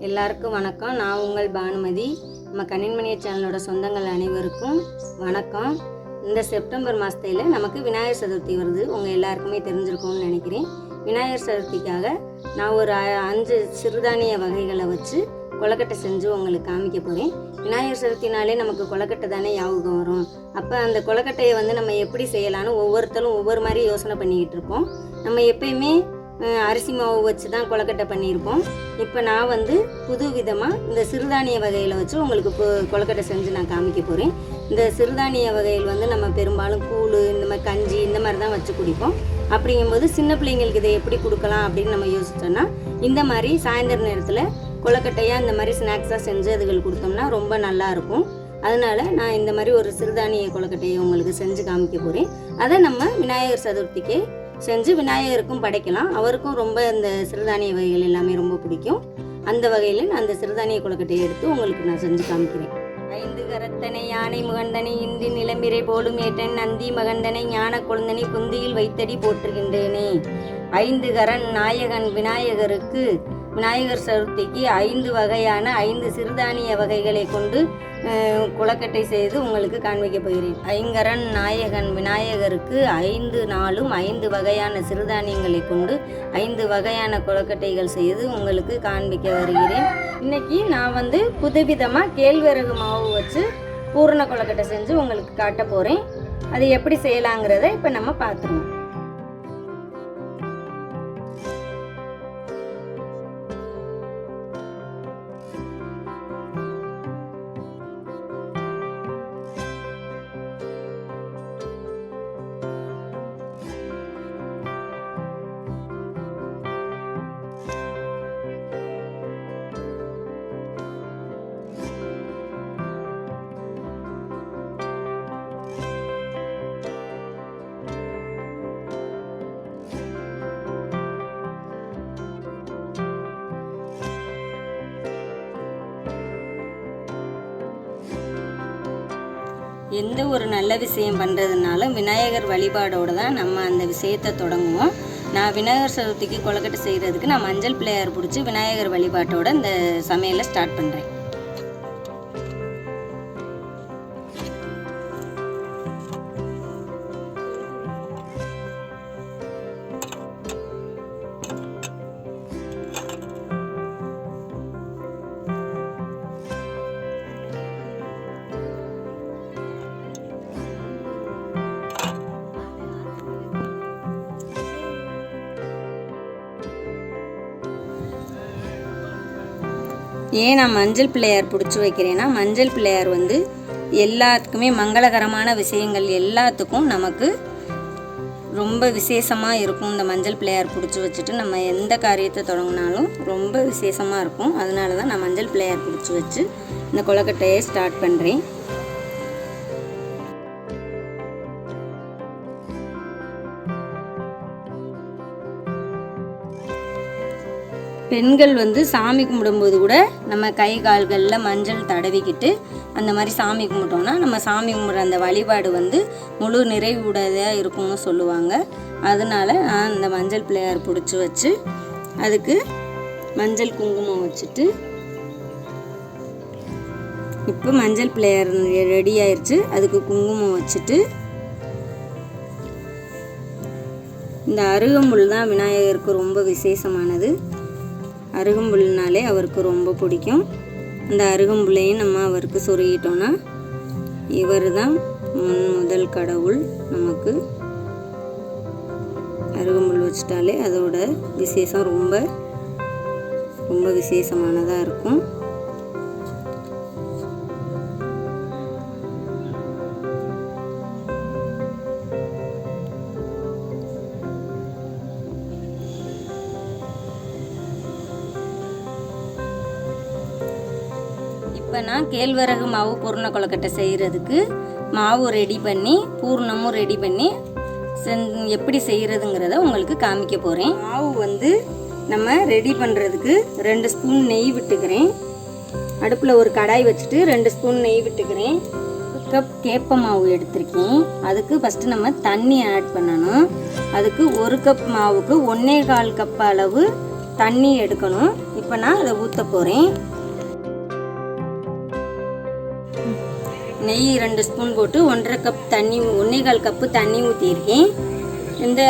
எல்லாருக்கும் வணக்கம். நான் உங்கள் பானுமதி. நம்ம கணின்மணி சேனலோட சொந்தங்கள் அனைவருக்கும் வணக்கம். இந்த செப்டம்பர் மாதத்தில் நமக்கு விநாயகர் சதுர்த்தி வருது. உங்கள் எல்லாருக்குமே தெரிஞ்சிருக்கும்னு நினைக்கிறேன். விநாயகர் சதுர்த்திக்காக நான் ஒரு 5 சிறுதானிய வகைகளை வச்சு கொழுக்கட்டை செஞ்சு உங்களுக்கு காமிக்க போகிறேன். விநாயகர் சதுர்த்தினாலே நமக்கு கொழுக்கட்டை தானே ஞாபகம் வரும். அப்போ அந்த கொழுக்கட்டையை நம்ம எப்படி செய்யலான்னு ஒவ்வொருத்தரும் ஒவ்வொரு மாதிரி யோசனை பண்ணிக்கிட்டு இருப்போம். நம்ம எப்பயுமே அரிசி மாவு வச்சு தான் கொழுக்கட்டை பண்ணியிருப்போம். இப்போ நான் புது விதமாக இந்த சிறுதானிய வகையில் வச்சு உங்களுக்கு கொழுக்கட்டை செஞ்சு நான் காமிக்க போகிறேன். இந்த சிறுதானிய வகையில் நம்ம பெரும்பாலும் கூழ், இந்த மாதிரி கஞ்சி, இந்த மாதிரி தான் வச்சு குடிப்போம். அப்படிங்கும்போது சின்ன பிள்ளைங்களுக்கு இதை எப்படி கொடுக்கலாம் அப்படின்னு நம்ம யோசிச்சோன்னா, இந்த மாதிரி சாயந்தர நேரத்தில் கொழுக்கட்டையாக இந்த மாதிரி ஸ்நாக்ஸாக செஞ்சு அதுகள் கொடுத்தோம்னா ரொம்ப நல்லாயிருக்கும். அதனால் நான் இந்த மாதிரி ஒரு சிறுதானிய கொழுக்கட்டையை உங்களுக்கு செஞ்சு காமிக்க போகிறேன். அதை நம்ம விநாயகர் சதுர்த்திக்கு செஞ்சு விநாயகருக்கும் படைக்கலாம். அவருக்கும் ரொம்ப இந்த சிறுதானிய வகைகள் எல்லாமே ரொம்ப பிடிக்கும். அந்த வகையில் நான் அந்த சிறுதானிய கொழுக்கட்டையை எடுத்து உங்களுக்கு நான் செஞ்சு காமிக்கிறேன். 5 கரத்தனை யானை முகந்தனை இன்றி நிலம்பிரை போலும் ஏற்றன் நந்தி மகந்தனை ஞான கொழுந்தனை குந்தியில் வைத்தடி போற்றுகின்றேனே. 5 கரன் நாயகன் விநாயகருக்கு விநாயகர் சதுர்த்திக்கு 5 வகையான 5 சிறுதானிய வகைகளை கொண்டு கொழுக்கட்டை செய்து உங்களுக்கு காண்பிக்க போகிறேன். 5 கரன் நாயகன் விநாயகருக்கு 5 நாளும் 5 வகையான சிறுதானியங்களை கொண்டு 5 வகையான கொழுக்கட்டைகள் செய்து உங்களுக்கு காண்பிக்க வருகிறேன். இன்னைக்கு நான் புதுவிதமாக கேழ்வரகு மாவு வச்சு பூரண கொழுக்கட்டை செஞ்சு உங்களுக்கு காட்ட போகிறேன். அது எப்படி செய்யலாங்கிறத இப்போ நம்ம பார்த்துருவோம். எந்த ஒரு நல்ல விஷயம் பண்ணுறதுனாலும் விநாயகர் வழிபாடோடு தான் நம்ம அந்த விஷயத்தை தொடங்குவோம். நான் விநாயகர் சதுர்த்திக்கு கொழுக்கட்டை செய்கிறதுக்கு நான் மஞ்சள் பிள்ளையார் பிடிச்சி விநாயகர் வழிபாட்டோட இந்த சமையலை ஸ்டார்ட் பண்ணுறேன். ஏன் நான் மஞ்சள் பிள்ளையார் பிடிச்சி வைக்கிறேன்னா, மஞ்சள் பிள்ளையார் எல்லாத்துக்குமே மங்களகரமான விஷயங்கள் எல்லாத்துக்கும் நமக்கு ரொம்ப விசேஷமாக இருக்கும். இந்த மஞ்சள் பிள்ளையார் பிடிச்சி வச்சுட்டு நம்ம எந்த காரியத்தை தொடங்கினாலும் ரொம்ப விசேஷமாக இருக்கும். அதனால தான் நான் மஞ்சள் பிள்ளையார் பிடிச்சி வச்சு இந்த கொழுக்கட்டையை ஸ்டார்ட் பண்ணுறேன். பெண்கள் சாமி கும்பிடும்போது கூட நம்ம கை கால்களில் மஞ்சள் தடவிக்கிட்டு அந்த மாதிரி சாமி கும்பிட்டோம்னா நம்ம சாமி கும்பிட்ற அந்த வழிபாடு முழு நிறைவுடையதாக இருக்கும்னு சொல்லுவாங்க. அதனால நான் இந்த மஞ்சள் பிள்ளையார் பிடிச்சி வச்சு அதுக்கு மஞ்சள் குங்குமம் வச்சுட்டு, இப்போ மஞ்சள் பிள்ளையார் ரெடி ஆயிடுச்சு. அதுக்கு குங்குமம் வச்சுட்டு, இந்த அருகம்புல் தான் விநாயகருக்கு ரொம்ப விசேஷமானது. அருகம்புல்னாலே அவருக்கு ரொம்ப பிடிக்கும். அந்த அருகம்புல்லையும் நம்ம அவருக்கு சொருகிட்டோன்னா இவர் தான் முதல் கடவுள். நமக்கு அருகம்புல் வச்சுட்டாலே அதோட விசேஷம் ரொம்ப ரொம்ப விசேஷமானதாக இருக்கும். இப்போ நான் கேழ்வரகு மாவு பூர்ண கொழுக்கட்டை செய்கிறதுக்கு மாவு ரெடி பண்ணி பூர்ணமும் ரெடி பண்ணி எப்படி செய்கிறதுங்கிறத உங்களுக்கு காமிக்க போகிறேன். மாவு நம்ம ரெடி பண்ணுறதுக்கு 2 ஸ்பூன் நெய் விட்டுக்கிறேன். அடுப்பில் ஒரு கடாய் வச்சுட்டு 2 ஸ்பூன் நெய் விட்டுக்கிறேன். 1 கப் கேப்ப மாவு எடுத்திருக்கேன். அதுக்கு ஃபஸ்ட்டு நம்ம தண்ணி ஆட் பண்ணணும். அதுக்கு 1 கப் மாவுக்கு 1.25 கப் அளவு தண்ணி எடுக்கணும். இப்போ இப்போ நான் அதை ஊற்ற போகிறேன். நெய் 2 ஸ்பூன் போட்டு 1.5 கப் தண்ணி 1.25 கப்பு தண்ணி ஊற்றியிருக்கேன்.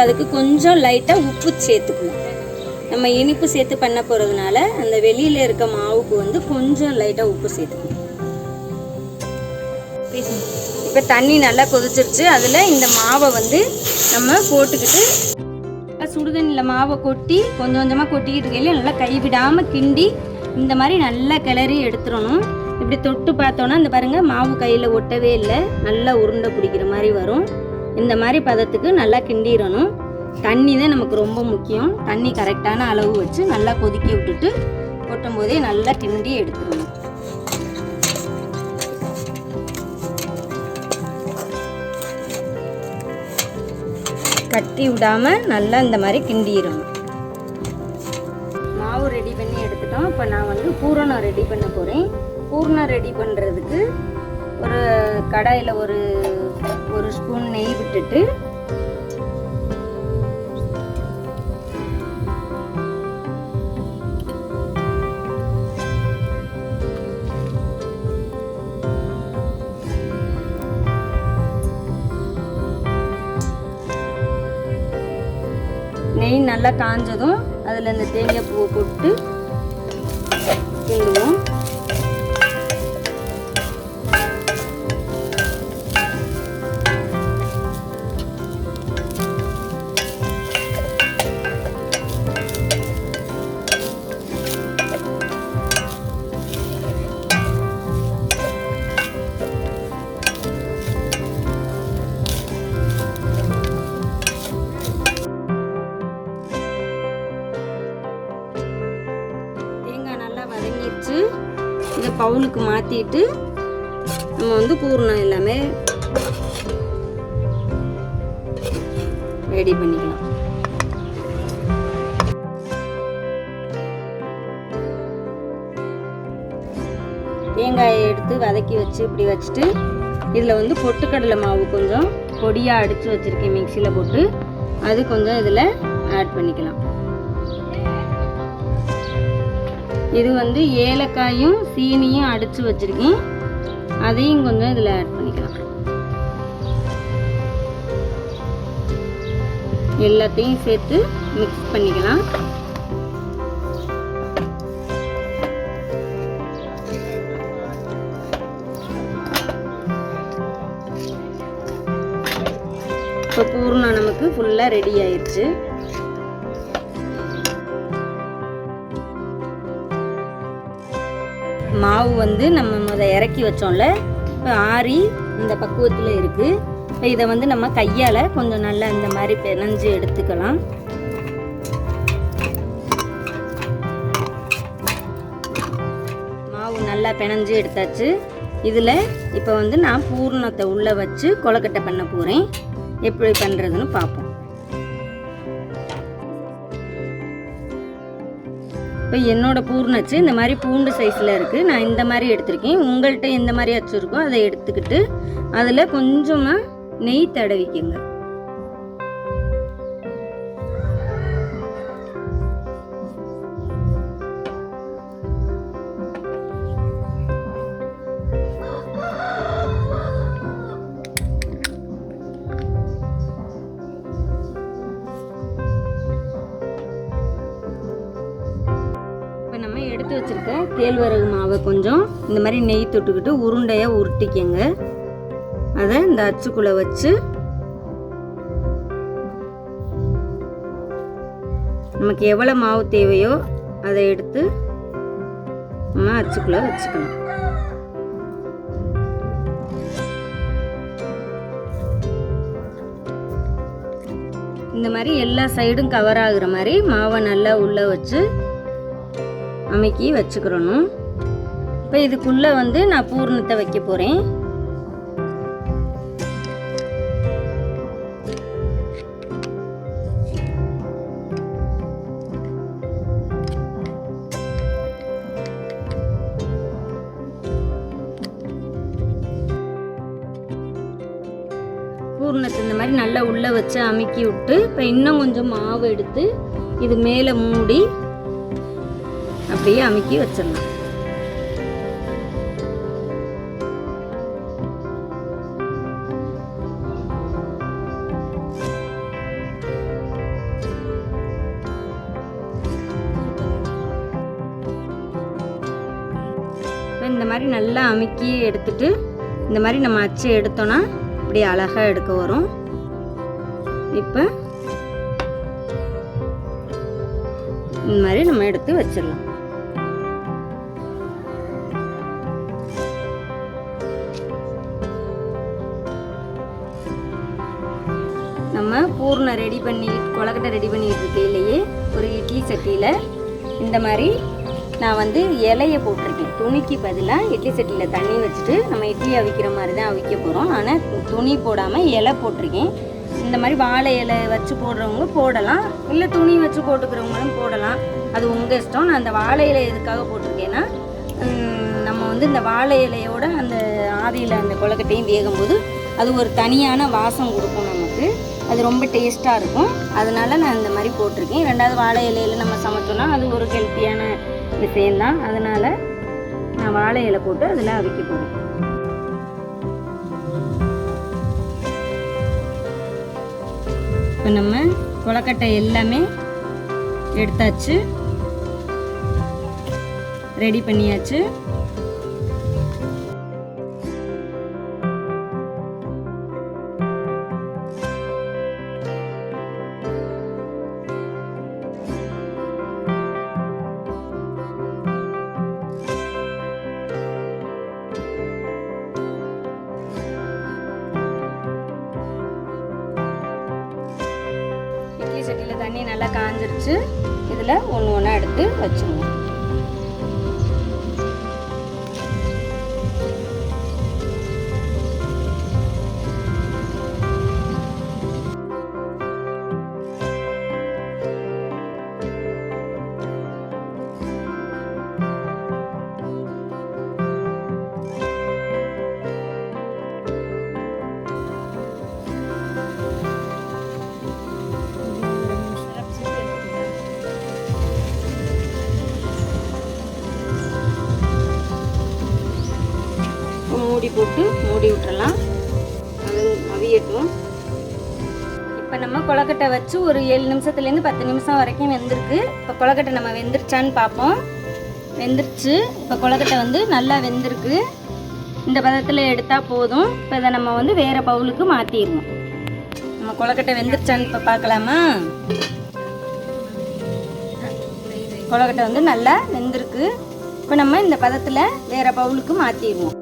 அதுக்கு கொஞ்சம் லைட்டாக உப்பு சேர்த்துக்கணும். நம்ம இனிப்பு சேர்த்து பண்ண போகிறதுனால அந்த வெளியில் இருக்க மாவுக்கு வந்து கொஞ்சம் லைட்டாக உப்பு சேர்த்துக்கணும். இப்போ தண்ணி நல்லா கொதிச்சிருச்சு. அதில் இந்த மாவை வந்து நம்ம போட்டுக்கிட்டு சுடுதண்ணியில் மாவை கொட்டி கொஞ்சம் கொஞ்சமாக கொட்டிக்கிட்டு இருக்கையில நல்லா கைவிடாமல் கிண்டி இந்த மாதிரி நல்லா கிளறி எடுத்துடணும். இப்படி தொட்டு பார்த்தோன்னா இந்த பாருங்கள் மாவு கையில் ஒட்டவே இல்லை, நல்லா உருண்டை பிடிக்கிற மாதிரி வரும். இந்த மாதிரி பதத்துக்கு நல்லா கிண்டிடணும். தண்ணி தான் நமக்கு ரொம்ப முக்கியம். தண்ணி கரெக்டான அளவு வச்சு நல்லா கொதிக்க விட்டுட்டு கொட்டும் போதே நல்லா கிண்டி எடுத்துடணும். கட்டி விடாமல் நல்லா இந்த மாதிரி கிண்டிடணும். மாவு ரெடி பண்ணி எடுத்துட்டோம். இப்போ நான் வந்து பூரணம் ரெடி பண்ண போகிறேன். பூரணம் ரெடி பண்ணுறதுக்கு ஒரு கடாயில் ஒரு ஸ்பூன் நெய் விட்டுட்டு நெய் நல்லா காஞ்சதும் அதில் இந்த தேங்காய் பூவை போட்டு கிண்டுவோம். இதை பவுலுக்கு மாற்றிட்டு நம்ம வந்து பூரணம் எல்லாமே ரெடி பண்ணிக்கலாம். தேங்காயை எடுத்து வதக்கி வச்சு இப்படி வச்சுட்டு இதில் வந்து பொட்டுக்கடலை மாவு கொஞ்சம் பொடியாக அடித்து வச்சுருக்கேன் மிக்சியில் போட்டு, அது கொஞ்சம் இதில் ஆட் பண்ணிக்கலாம். இது வந்து ஏலக்காயும் சீனியும் அடித்து வச்சுருக்கேன், அதையும் கொஞ்சம் இதில் ஆட் பண்ணிக்கலாம். எல்லாத்தையும் சேர்த்து மிக்ஸ் பண்ணிக்கலாம். இப்போ பூர்ணம் நமக்கு ஃபுல்லாக ரெடி ஆயிடுச்சு. மாவு வந்து நம்ம இறக்கி வச்சோம்ல, இப்போ ஆறி இந்த பக்குவத்தில் இருக்குது. இப்போ இதை வந்து நம்ம கையால் கொஞ்சம் நல்லா இந்த மாதிரி பிணைஞ்சு எடுத்துக்கலாம். மாவு நல்லா பிணைஞ்சு எடுத்தாச்சு. இதில் இப்போ வந்து நான் பூரணத்தை உள்ளே வச்சு கொழுக்கட்டை பண்ண போகிறேன். எப்படி பண்ணுறதுன்னு பார்ப்போம். இப்போ என்னோடய பூர்ணச்சு இந்த மாதிரி பூண்டு சைஸில் இருக்குது. நான் இந்த மாதிரி எடுத்திருக்கேன். உங்கள்கிட்ட எந்த மாதிரி அச்சு இருக்கோ அதை எடுத்துக்கிட்டு அதில் கொஞ்சமாக நெய் தடவிக்கங்க. எடுத்து வச்சிருக்க கேழ்வரகு மாவை கொஞ்சம் இந்த மாதிரி நெய் தொட்டுக்கிட்டு உருண்டையாக உருட்டிக்கங்க. அதை இந்த அச்சுக்குள்ளே வச்சு நமக்கு எவ்வளோ மாவு தேவையோ அதை எடுத்து நம்ம அச்சுக்குள்ளே வச்சுக்கலாம். இந்த மாதிரி எல்லா சைடும் கவர் ஆகுற மாதிரி மாவை நல்லா உள்ளே வச்சு அமைக்கி வச்சுக்கிறணும். இப்போ இதுக்குள்ளே வந்து நான் பூரணத்தை வைக்க போகிறேன். பூரணத்தை இந்த மாதிரி நல்லா உள்ளே வச்சு அமுக்கி விட்டு இப்போ இன்னும் கொஞ்சம் மாவு எடுத்து இது மேலே மூடி அப்படியே அமுக்கி வச்சிடலாம். இந்த மாதிரி நல்லா அமுக்கி எடுத்துட்டு இந்த மாதிரி நம்ம அச்சு எடுத்தோன்னா இப்படி அழகாக எடுக்க வரும். இப்போ இந்த மாதிரி நம்ம எடுத்து வச்சிடலாம். நம்ம பூர்ண ரெடி பண்ணி கொழுக்கட்டை ரெடி பண்ணிட்டு இருக்கையிலேயே ஒரு இட்லி சட்டியில் இந்த மாதிரி நான் வந்து இலையை போட்டிருக்கேன். துணிக்கு பதிலாக இட்லி சட்டியில் தண்ணி வச்சுட்டு நம்ம இட்லி அவிக்கிற மாதிரி தான் அவிக்க போகிறோம். ஆனால் துணி போடாமல் இலை போட்டிருக்கேன். இந்த மாதிரி வாழை இலை வச்சு போடுறவங்க போடலாம், இல்லை துணி வச்சு போட்டுக்கிறவங்களும் போடலாம், அது உங்கள் இஷ்டம். நான் அந்த வாழை இலை எதுக்காக போட்டிருக்கேன்னா நம்ம வந்து இந்த வாழை இலையோட அந்த ஆவியில் அந்த கொழுக்கட்டையும் வேகும்போது அது ஒரு தனியான வாசம் கொடுக்கும் நமக்கு. அது ரொம்ப டேஸ்ட்டாக இருக்கும். அதனால நான் இந்த மாதிரி போட்டிருக்கேன். ரெண்டாவது வாழை இலையில் நம்ம சமைச்சோன்னா அது ஒரு ஹெல்த்தியான விஷயம்தான். அதனால் நான் வாழை இலை போட்டு அதில் அவிக்க போகிறேன். இப்போ நம்ம கொழுக்கட்டை எல்லாமே எடுத்தாச்சு, ரெடி பண்ணியாச்சு. சட்டியில் தண்ணி நல்லா காஞ்சிருச்சு. இதில் ஒன்று ஒன்றா எடுத்து வச்சுருவோம். மூடி போட்டு மூடி விட்டுறலாம், அது அவியட்டும். இப்போ நம்ம கொழுக்கட்டை வச்சு ஒரு 7 நிமிஷத்துலேருந்து 10 நிமிஷம் வரைக்கும் வெந்திருக்கு. இப்போ கொழுக்கட்டை நம்ம வெந்துருச்சான்னு பார்ப்போம். வெந்துருச்சு. இப்போ கொழுக்கட்டை வந்து நல்லா வெந்திருக்கு. இந்த பதத்தில் எடுத்தால் போதும். இப்போ இதை நம்ம வந்து வேறு பவுலுக்கு மாற்றிடுவோம். நம்ம கொழுக்கட்டை வெந்துருச்சான்னு இப்போ பார்க்கலாமா? கொழுக்கட்டை வந்து நல்லா வெந்திருக்கு. இப்போ நம்ம இந்த பதத்தில் வேறு பவுலுக்கு மாற்றிடுவோம்.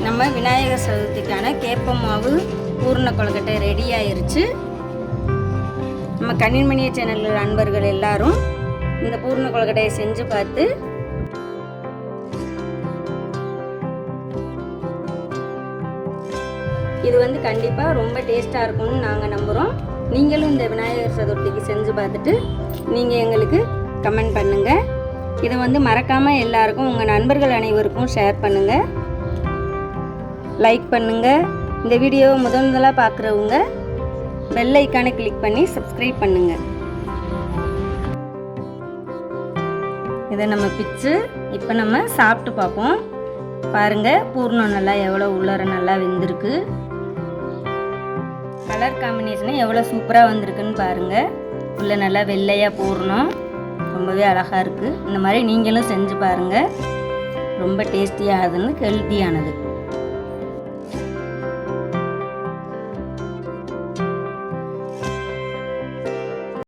நம்ம விநாயகர் சதுர்த்திக்கான கேப்ப மாவு பூர்ண கொழுக்கட்டை ரெடி ஆயிருச்சு. நம்ம கன்னிமணிய சேனல் நண்பர்கள் எல்லாரும் இந்த பூர்ண கொழுக்கட்டையை செஞ்சு பார்த்து இது வந்து கண்டிப்பாக ரொம்ப டேஸ்ட்டாக இருக்கும்னு நாங்கள் நம்புகிறோம். நீங்களும் இந்த விநாயகர் சதுர்த்திக்கு செஞ்சு பார்த்துட்டு நீங்கள் எங்களுக்கு கமெண்ட் பண்ணுங்கள். இதை வந்து மறக்காமல் எல்லாருக்கும் உங்கள் நண்பர்கள் அனைவருக்கும் ஷேர் பண்ணுங்கள், லைக் பண்ணுங்கள். இந்த வீடியோவை முதலாக பார்க்குறவங்க பெல் ஐக்கானை கிளிக் பண்ணி சப்ஸ்கிரைப் பண்ணுங்கள். இதை நம்ம பிச்சு இப்போ நம்ம சாப்பிட்டு பார்ப்போம். பாருங்கள், பூர்ணம் நல்லா எவ்வளோ உள்ளர நல்லா வெந்திருக்கு. கலர் காம்பினேஷனு எவ்வளோ சூப்பராக வந்திருக்குன்னு பாருங்கள். உள்ள நல்லா வெள்ளையாக பூர்ணம் ரொம்பவே அழகாக இருக்குது. இந்த மாதிரி நீங்களும் செஞ்சு பாருங்கள். ரொம்ப டேஸ்டியானதுன்னு ஹெல்த்தியானது.